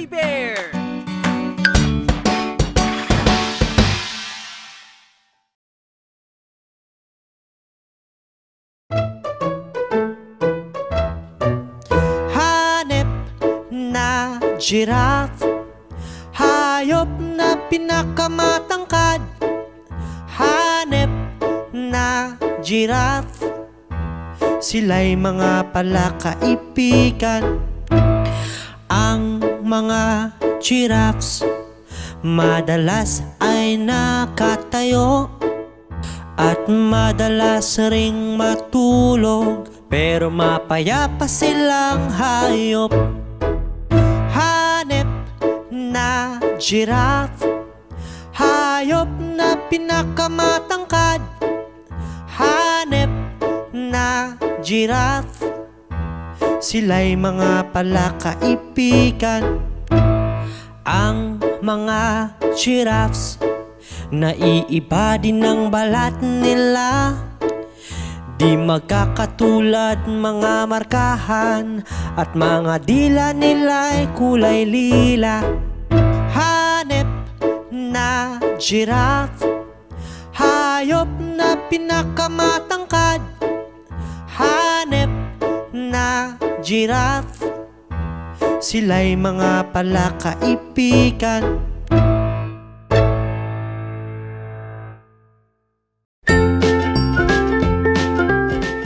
Fuzzy Bear! Hanep na giraffe, hayop na pinakamatangkad. Hanep na giraffe, sila'y mga palakaibigan. Ang mga giraffes madalas ay nakatayo at madalas ring matulog, pero mapayapa silang hayop. Hanep na giraffe, hayop na pinakamatangkad. Hanep na giraffe, sila'y mga palakaibigan. Ang mga giraffes, naiiba din ang balat nila. Di magkakatulad mga markahan, at mga dila nila'y kulay lila. Hanep na giraffe, hayop na pinakamatangkad. Hanep na giraffe, sila'y mga palakaibigan.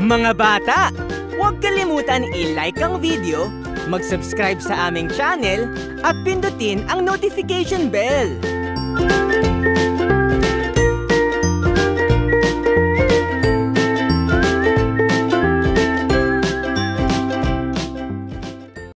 Mga bata, huwag kalimutan i-like ang video, mag-subscribe sa aming channel, at pindutin ang notification bell.